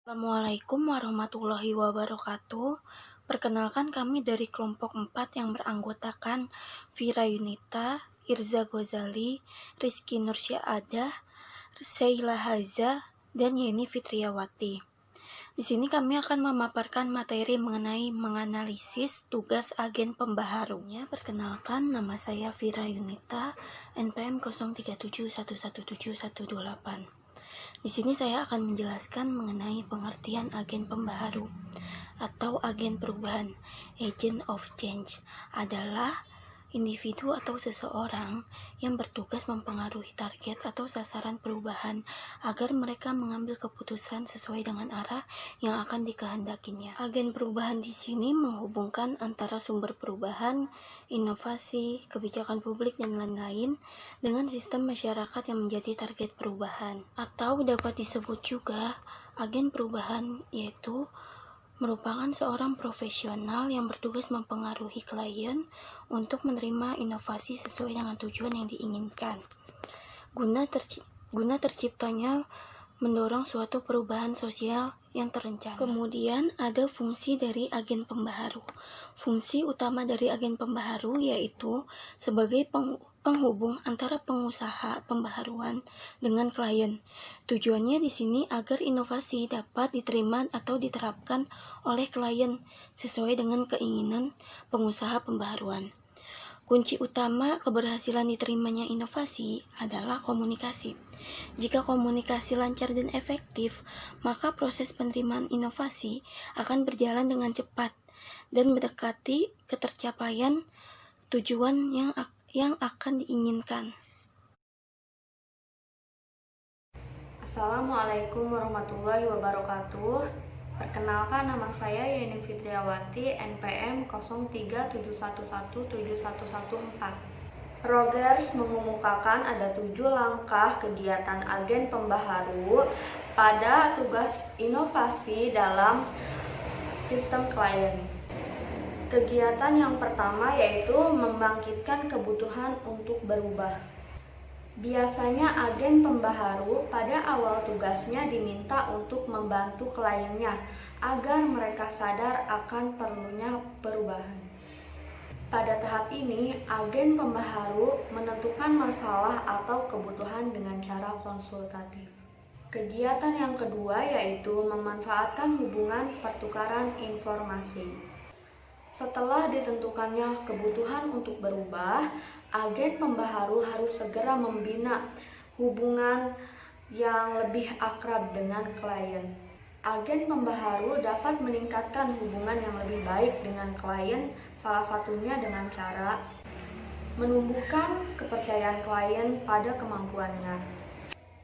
Assalamualaikum warahmatullahi wabarakatuh. Perkenalkan kami dari kelompok 4 yang beranggotakan Vira Yunita, Irza Ghazali, Rizky Nursyadah, Sheila Haza, dan Yeni Fitriawati. Di sini kami akan memaparkan materi mengenai menganalisis tugas agen pembaharunya. Perkenalkan, nama saya Vira Yunita, NPM 0371171128. Di sini saya akan menjelaskan mengenai pengertian agen pembaharu atau agen perubahan. Agent of change adalah individu atau seseorang yang bertugas mempengaruhi target atau sasaran perubahan agar mereka mengambil keputusan sesuai dengan arah yang akan dikehendakinya. Agen perubahan di sini menghubungkan antara sumber perubahan, inovasi, kebijakan publik, dan lain-lain dengan sistem masyarakat yang menjadi target perubahan. Atau dapat disebut juga agen perubahan yaitu merupakan seorang profesional yang bertugas mempengaruhi klien untuk menerima inovasi sesuai dengan tujuan yang diinginkan. Guna terciptanya mendorong suatu perubahan sosial yang terencana. Kemudian ada fungsi dari agen pembaharu. Fungsi utama dari agen pembaharu yaitu sebagai penghubung antara pengusaha pembaharuan dengan klien. Tujuannya di sini agar inovasi dapat diterima atau diterapkan oleh klien sesuai dengan keinginan pengusaha pembaharuan. Kunci utama keberhasilan diterimanya inovasi adalah komunikasi. Jika komunikasi lancar dan efektif, maka proses penerimaan inovasi akan berjalan dengan cepat dan mendekati ketercapaian tujuan yang akan diinginkan. Assalamualaikum warahmatullahi wabarakatuh. Perkenalkan, nama saya Yeni Fitriawati, NPM 0371171114. Rogers mengemukakan ada 7 langkah kegiatan agen pembaharu pada tugas inovasi dalam sistem klien. Kegiatan yang pertama yaitu membangkitkan kebutuhan untuk berubah. Biasanya agen pembaharu pada awal tugasnya diminta untuk membantu kliennya agar mereka sadar akan perlunya perubahan. Pada tahap ini, agen pembaharu menentukan masalah atau kebutuhan dengan cara konsultatif. Kegiatan yang kedua yaitu memanfaatkan hubungan pertukaran informasi. Setelah ditentukannya kebutuhan untuk berubah, agen pembaharu harus segera membina hubungan yang lebih akrab dengan klien. Agen pembaharu dapat meningkatkan hubungan yang lebih baik dengan klien, salah satunya dengan cara menumbuhkan kepercayaan klien pada kemampuannya,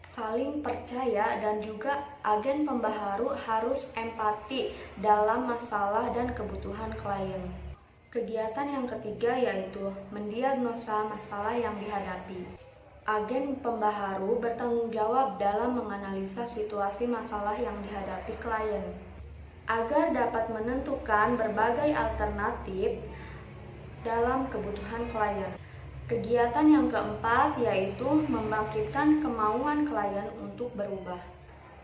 saling percaya, dan juga agen pembaharu harus empati dalam masalah dan kebutuhan klien. Kegiatan yang ketiga yaitu mendiagnosa masalah yang dihadapi. Agen pembaharu bertanggung jawab dalam menganalisa situasi masalah yang dihadapi klien agar dapat menentukan berbagai alternatif dalam kebutuhan klien. Kegiatan yang keempat yaitu membangkitkan kemauan klien untuk berubah.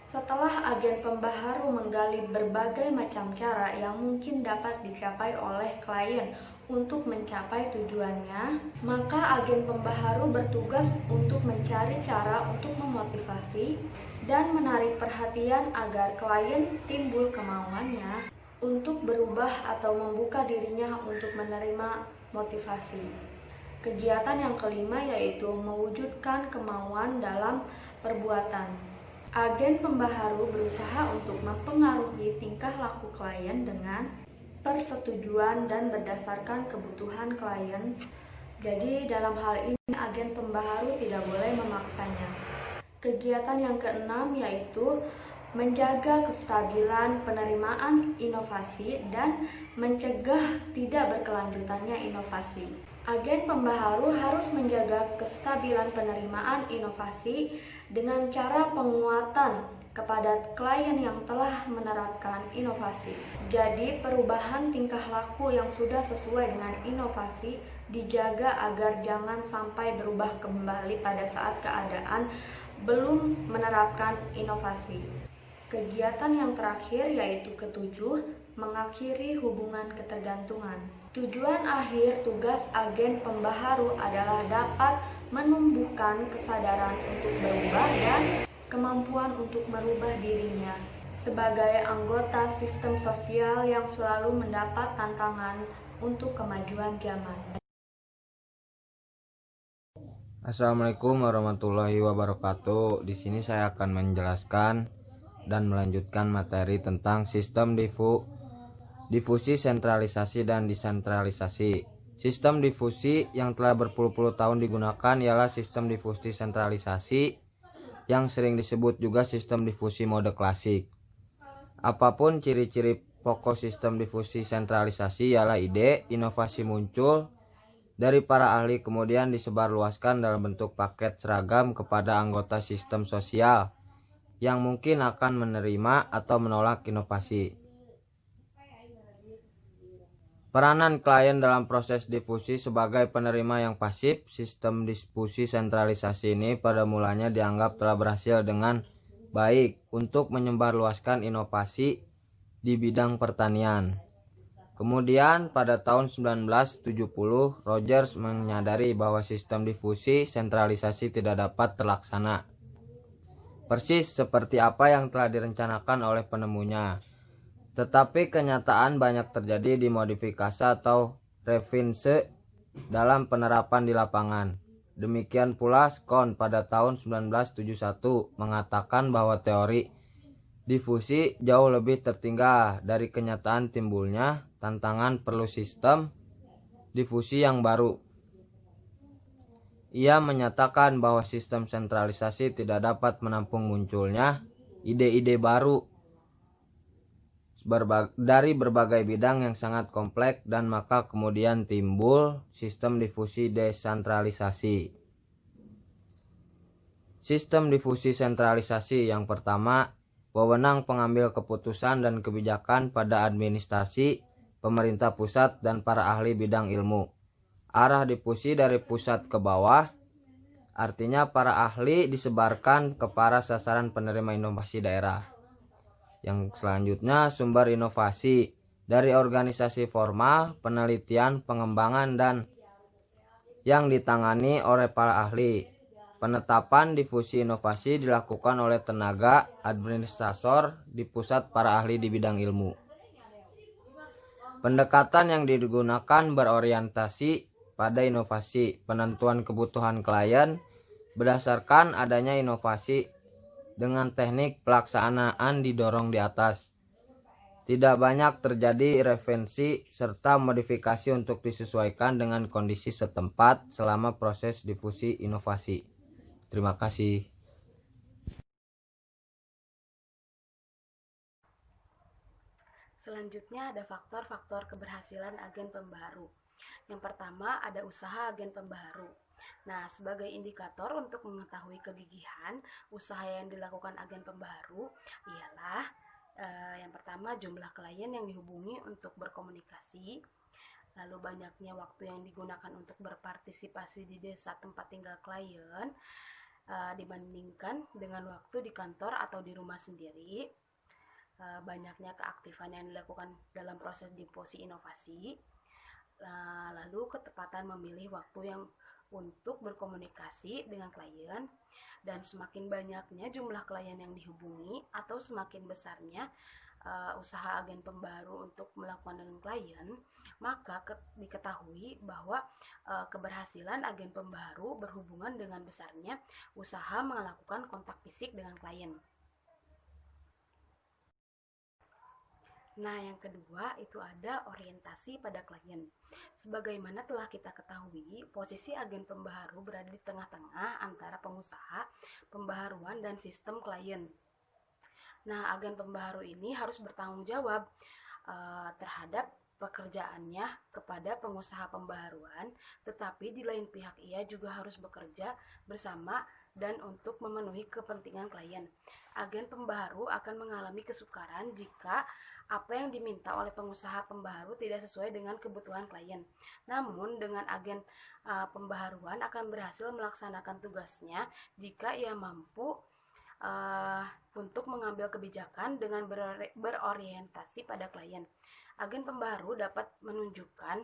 Setelah agen pembaharu menggali berbagai macam cara yang mungkin dapat dicapai oleh klien untuk mencapai tujuannya, maka agen pembaharu bertugas untuk mencari cara untuk memotivasi dan menarik perhatian agar klien timbul kemauannya untuk berubah atau membuka dirinya untuk menerima motivasi. Kegiatan yang kelima yaitu mewujudkan kemauan dalam perbuatan. Agen pembaharu berusaha untuk mempengaruhi tingkah laku klien dengan persetujuan dan berdasarkan kebutuhan klien. Jadi dalam hal ini agen pembaharu tidak boleh memaksanya. Kegiatan yang keenam yaitu menjaga kestabilan penerimaan inovasi dan mencegah tidak berkelanjutannya inovasi. Agen pembaharu harus menjaga kestabilan penerimaan inovasi dengan cara penguatan kepada klien yang telah menerapkan inovasi. Jadi perubahan tingkah laku yang sudah sesuai dengan inovasi dijaga agar jangan sampai berubah kembali pada saat keadaan belum menerapkan inovasi. Kegiatan yang terakhir yaitu ketujuh, mengakhiri hubungan ketergantungan. Tujuan akhir tugas agen pembaharu adalah dapat menumbuhkan kesadaran untuk berubah dan kemampuan untuk merubah dirinya sebagai anggota sistem sosial yang selalu mendapat tantangan untuk kemajuan zaman. Assalamualaikum warahmatullahi wabarakatuh. Di sini saya akan menjelaskan dan melanjutkan materi tentang sistem difusi, sentralisasi, dan desentralisasi. Sistem difusi yang telah berpuluh-puluh tahun digunakan ialah sistem difusi sentralisasi yang sering disebut juga sistem difusi mode klasik. Apapun ciri-ciri pokok sistem difusi sentralisasi ialah ide, inovasi muncul dari para ahli kemudian disebarluaskan dalam bentuk paket seragam kepada anggota sistem sosial yang mungkin akan menerima atau menolak inovasi. Peranan klien dalam proses difusi sebagai penerima yang pasif, sistem difusi sentralisasi ini pada mulanya dianggap telah berhasil dengan baik untuk menyebarluaskan inovasi di bidang pertanian. Kemudian pada tahun 1970, Rogers menyadari bahwa sistem difusi sentralisasi tidak dapat terlaksana persis seperti apa yang telah direncanakan oleh penemunya. Tetapi kenyataan banyak terjadi di modifikasi atau refinse dalam penerapan di lapangan. Demikian pula Scott pada tahun 1971 mengatakan bahwa teori difusi jauh lebih tertinggal dari kenyataan timbulnya tantangan perlu sistem difusi yang baru. Ia menyatakan bahwa sistem sentralisasi tidak dapat menampung munculnya ide-ide baru dari berbagai bidang yang sangat kompleks dan maka kemudian timbul sistem difusi desentralisasi. Sistem difusi sentralisasi yang pertama, wewenang pengambil keputusan dan kebijakan pada administrasi, pemerintah pusat, dan para ahli bidang ilmu. Arah difusi dari pusat ke bawah, artinya para ahli disebarkan ke para sasaran penerima inovasi daerah. Yang selanjutnya, sumber inovasi dari organisasi formal, penelitian, pengembangan, dan yang ditangani oleh para ahli. Penetapan difusi inovasi dilakukan oleh tenaga administrator di pusat para ahli di bidang ilmu. Pendekatan yang digunakan berorientasi pada inovasi, penentuan kebutuhan klien berdasarkan adanya inovasi dengan teknik pelaksanaan didorong di atas. Tidak banyak terjadi referensi serta modifikasi untuk disesuaikan dengan kondisi setempat selama proses difusi inovasi. Terima kasih. Selanjutnya ada faktor-faktor keberhasilan agen pembaharu. Yang pertama ada usaha agen pembaharu. Nah, sebagai indikator untuk mengetahui kegigihan usaha yang dilakukan agen pembaharu ialah yang pertama jumlah klien yang dihubungi untuk berkomunikasi, lalu banyaknya waktu yang digunakan untuk berpartisipasi di desa tempat tinggal klien dibandingkan dengan waktu di kantor atau di rumah sendiri, banyaknya keaktifan yang dilakukan dalam proses difusi inovasi, lalu ketepatan memilih waktu yang untuk berkomunikasi dengan klien, dan semakin banyaknya jumlah klien yang dihubungi atau semakin besarnya usaha agen pembaharu untuk melakukan dengan klien, maka diketahui bahwa keberhasilan agen pembaharu berhubungan dengan besarnya usaha melakukan kontak fisik dengan klien. Nah, yang kedua itu ada orientasi pada klien. Sebagaimana telah kita ketahui, posisi agen pembaharu berada di tengah-tengah antara pengusaha, pembaharuan, dan sistem klien. Nah, agen pembaharu ini harus bertanggung jawab terhadap pekerjaannya kepada pengusaha pembaharuan, tetapi di lain pihak ia juga harus bekerja bersama dan untuk memenuhi kepentingan klien. Agen pembaharu akan mengalami kesukaran jika apa yang diminta oleh pengusaha pembaharu tidak sesuai dengan kebutuhan klien. Namun, dengan agen pembaharuan akan berhasil melaksanakan tugasnya jika ia mampu untuk mengambil kebijakan dengan berorientasi pada klien. Agen pembaharu dapat menunjukkan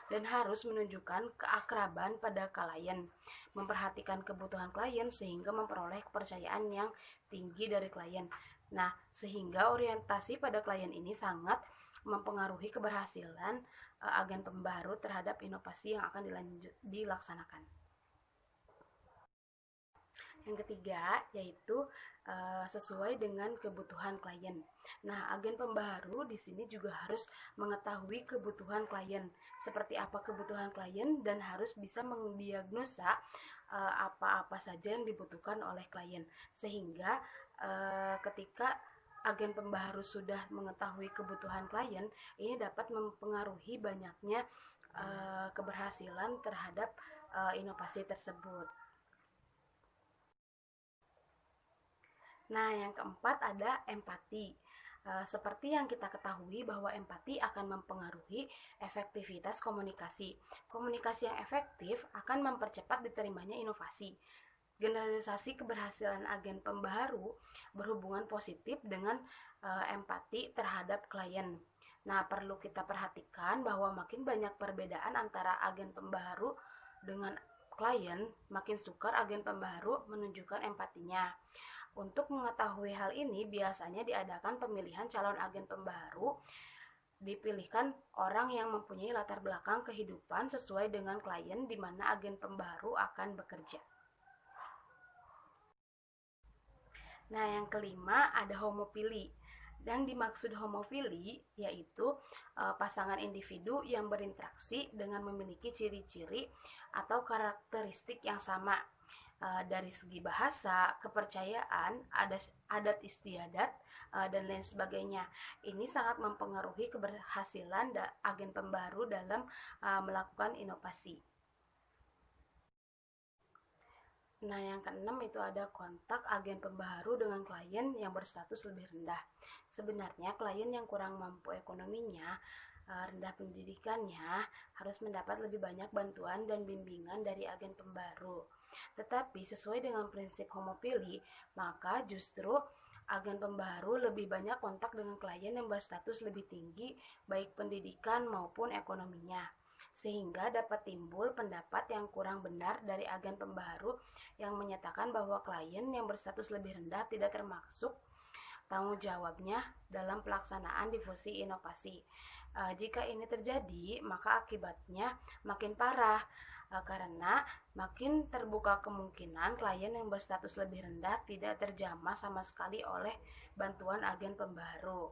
dan harus menunjukkan keakraban pada klien, memperhatikan kebutuhan klien sehingga memperoleh kepercayaan yang tinggi dari klien. Nah, sehingga orientasi pada klien ini sangat mempengaruhi keberhasilan agen pembaharu terhadap inovasi yang akan dilaksanakan. Yang ketiga yaitu sesuai dengan kebutuhan klien. Nah, agen pembaharu di sini juga harus mengetahui kebutuhan klien, seperti apa kebutuhan klien, dan harus bisa mendiagnosa apa-apa saja yang dibutuhkan oleh klien, sehingga ketika agen pembaharu sudah mengetahui kebutuhan klien, ini dapat mempengaruhi banyaknya keberhasilan terhadap inovasi tersebut. Nah, yang keempat ada empati. Seperti yang kita ketahui bahwa empati akan mempengaruhi efektivitas komunikasi. Komunikasi yang efektif akan mempercepat diterimanya inovasi. Generalisasi keberhasilan agen pembaharu berhubungan positif dengan empati terhadap klien. Nah, perlu kita perhatikan bahwa makin banyak perbedaan antara agen pembaharu dengan klien, makin sukar agen pembaharu menunjukkan empatinya. Untuk mengetahui hal ini, biasanya diadakan pemilihan calon agen pembaharu. Dipilihkan orang yang mempunyai latar belakang kehidupan sesuai dengan klien di mana agen pembaharu akan bekerja. Nah, yang kelima ada homofili. Yang dimaksud homofili yaitu pasangan individu yang berinteraksi dengan memiliki ciri-ciri atau karakteristik yang sama. Dari segi bahasa, kepercayaan, adat istiadat, dan lain sebagainya. Ini sangat mempengaruhi keberhasilan agen pembaharu dalam melakukan inovasi. Nah, yang keenam itu ada kontak agen pembaharu dengan klien yang berstatus lebih rendah. Sebenarnya klien yang kurang mampu ekonominya, rendah pendidikannya, harus mendapat lebih banyak bantuan dan bimbingan dari agen pembaharu. Tetapi sesuai dengan prinsip homofili, maka justru agen pembaharu lebih banyak kontak dengan klien yang berstatus lebih tinggi, baik pendidikan maupun ekonominya. Sehingga dapat timbul pendapat yang kurang benar dari agen pembaharu yang menyatakan bahwa klien yang berstatus lebih rendah tidak termasuk tanggung jawabnya dalam pelaksanaan difusi inovasi. Jika ini terjadi, maka akibatnya makin parah, karena makin terbuka kemungkinan klien yang berstatus lebih rendah tidak terjamah sama sekali oleh bantuan agen pembaharu.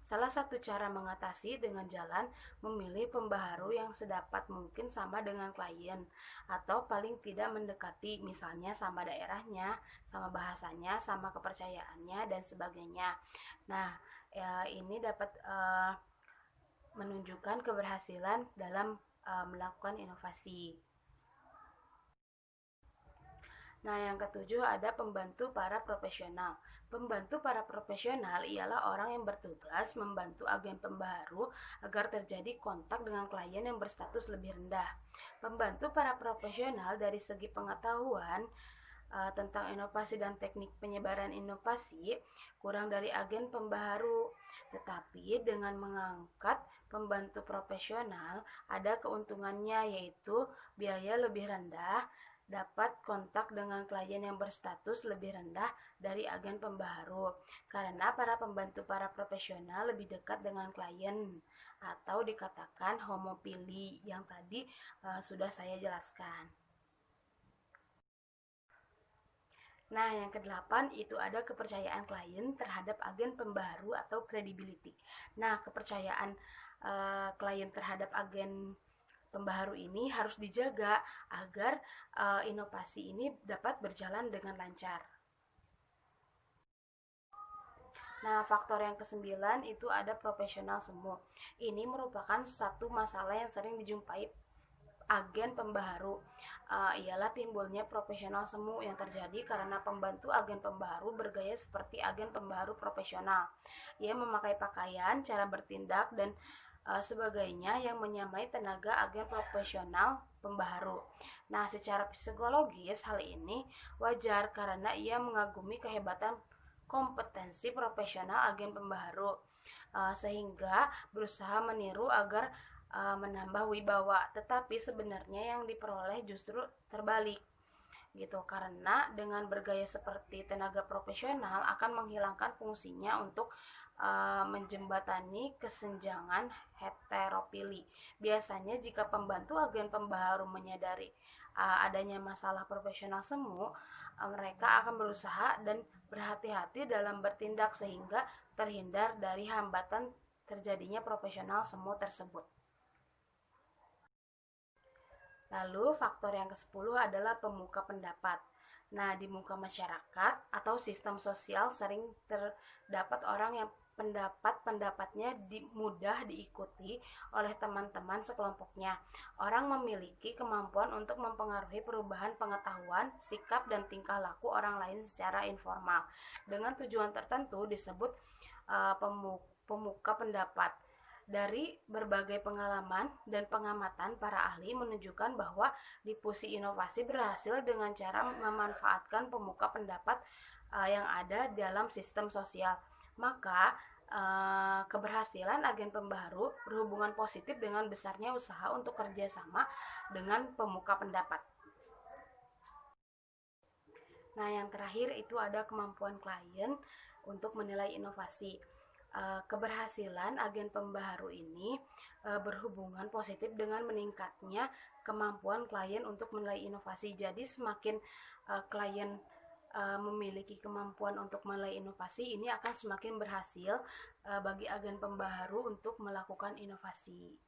Salah satu cara mengatasi dengan jalan memilih pembaharu yang sedapat mungkin sama dengan klien, atau paling tidak mendekati, misalnya sama daerahnya, sama bahasanya, sama kepercayaannya, dan sebagainya. Nah, ini dapat menunjukkan keberhasilan dalam melakukan inovasi. Nah, yang ketujuh ada pembantu para profesional. Pembantu para profesional ialah orang yang bertugas membantu agen pembaharu agar terjadi kontak dengan klien yang berstatus lebih rendah. Pembantu para profesional dari segi pengetahuan tentang inovasi dan teknik penyebaran inovasi kurang dari agen pembaharu. Tetapi dengan mengangkat pembantu profesional ada keuntungannya, yaitu biaya lebih rendah, dapat kontak dengan klien yang berstatus lebih rendah dari agen pembaharu, karena para pembantu para profesional lebih dekat dengan klien, atau dikatakan homofili yang tadi sudah saya jelaskan. Nah, yang kedelapan itu ada kepercayaan klien terhadap agen pembaharu atau credibility. Nah, kepercayaan klien terhadap agen pembaharu ini harus dijaga agar inovasi ini dapat berjalan dengan lancar. Nah, faktor yang kesembilan itu ada profesional semu. Ini merupakan satu masalah yang sering dijumpai agen pembaharu, ialah timbulnya profesional semu yang terjadi karena pembantu agen pembaharu bergaya seperti agen pembaharu profesional. Ia memakai pakaian, cara bertindak, dan sebagainya yang menyamai tenaga agen profesional pembaharu. Nah, secara psikologis hal ini wajar karena ia mengagumi kehebatan kompetensi profesional agen pembaharu, sehingga berusaha meniru agar menambah wibawa, tetapi sebenarnya yang diperoleh justru terbalik gitu, karena dengan bergaya seperti tenaga profesional akan menghilangkan fungsinya untuk menjembatani kesenjangan heteropili. Biasanya jika pembantu agen pembaharu menyadari adanya masalah profesional semu, mereka akan berusaha dan berhati-hati dalam bertindak sehingga terhindar dari hambatan terjadinya profesional semu tersebut. Lalu faktor yang ke-10 adalah pemuka pendapat. Nah, di muka masyarakat atau sistem sosial sering terdapat orang yang pendapat-pendapatnya mudah diikuti oleh teman-teman sekelompoknya. Orang memiliki kemampuan untuk mempengaruhi perubahan pengetahuan, sikap, dan tingkah laku orang lain secara informal. Dengan tujuan tertentu disebut pemuka pendapat. Dari berbagai pengalaman dan pengamatan para ahli menunjukkan bahwa difusi inovasi berhasil dengan cara memanfaatkan pemuka pendapat yang ada dalam sistem sosial. Maka keberhasilan agen pembaharu berhubungan positif dengan besarnya usaha untuk kerjasama dengan pemuka pendapat. Nah, yang terakhir itu ada kemampuan klien untuk menilai inovasi. Keberhasilan agen pembaharu ini berhubungan positif dengan meningkatnya kemampuan klien untuk menilai inovasi. Jadi semakin klien memiliki kemampuan untuk menilai inovasi, ini akan semakin berhasil bagi agen pembaharu untuk melakukan inovasi.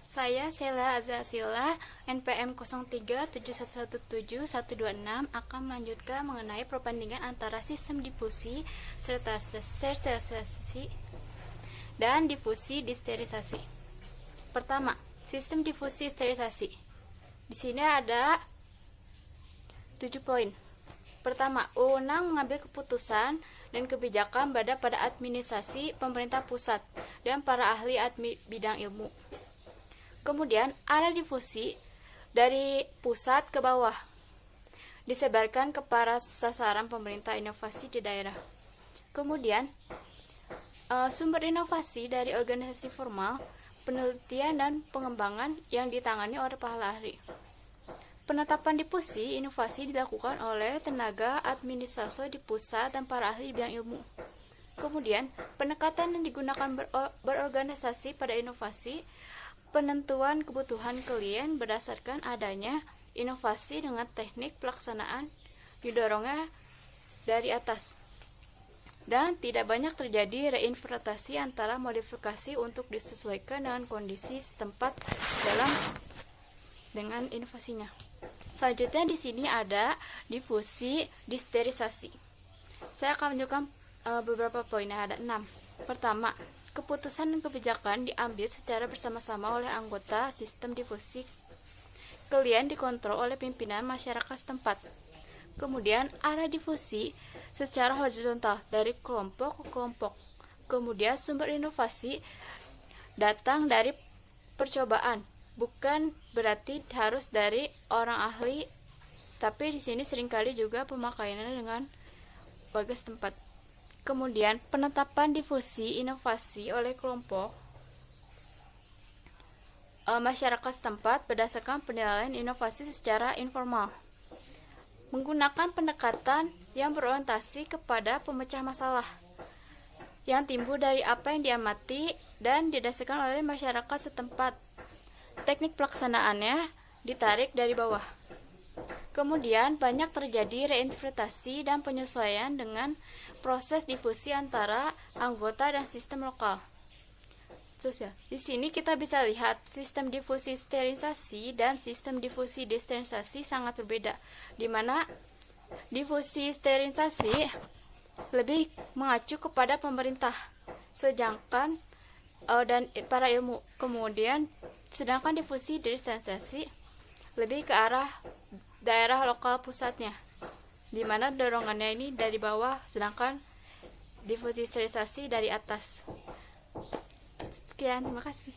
Saya Sela Azazila, NPM 0371171126 akan melanjutkan mengenai perbandingan antara sistem difusi serta sterilisasi dan difusi disterisasi. Pertama, sistem difusi sterilisasi. Di sini ada 7 poin. Pertama, wewenang mengambil keputusan dan kebijakan berada pada administrasi pemerintah pusat dan para ahli bidang ilmu. Kemudian, arah difusi dari pusat ke bawah disebarkan ke para sasaran pemerintah inovasi di daerah. Kemudian, sumber inovasi dari organisasi formal, penelitian dan pengembangan yang ditangani oleh para ahli. Penetapan difusi inovasi dilakukan oleh tenaga administrasi di pusat dan para ahli bidang ilmu. Kemudian, pendekatan yang digunakan berorganisasi pada inovasi, penentuan kebutuhan klien berdasarkan adanya inovasi dengan teknik pelaksanaan didorongnya dari atas. Dan tidak banyak terjadi reinterpretasi antara modifikasi untuk disesuaikan dengan kondisi setempat dengan inovasinya. Selanjutnya di sini ada difusi disterisasi. Saya akan menunjukkan beberapa poinnya, ada 6. Pertama, keputusan dan kebijakan diambil secara bersama-sama oleh anggota sistem difusi. Klien dikontrol oleh pimpinan masyarakat setempat. Kemudian, arah difusi secara horizontal dari kelompok ke kelompok. Kemudian, sumber inovasi datang dari percobaan, bukan berarti harus dari orang ahli, tapi di sini seringkali juga pemakaiannya dengan warga setempat. Kemudian, penetapan difusi inovasi oleh kelompok masyarakat setempat berdasarkan penilaian inovasi secara informal, menggunakan pendekatan yang berorientasi kepada pemecah masalah yang timbul dari apa yang diamati dan didasarkan oleh masyarakat setempat. Teknik pelaksanaannya ditarik dari bawah. Kemudian banyak terjadi reinterpretasi dan penyesuaian dengan proses difusi antara anggota dan sistem lokal. Di sini kita bisa lihat sistem difusi sterilisasi dan sistem difusi desterilisasi sangat berbeda, di mana difusi sterilisasi lebih mengacu kepada pemerintah, sedangkan dan para ilmu. Kemudian sedangkan difusi desterilisasi lebih ke arah daerah lokal pusatnya, di mana dorongannya ini dari bawah, sedangkan difusi sterilisasi dari atas. Sekian, terima kasih.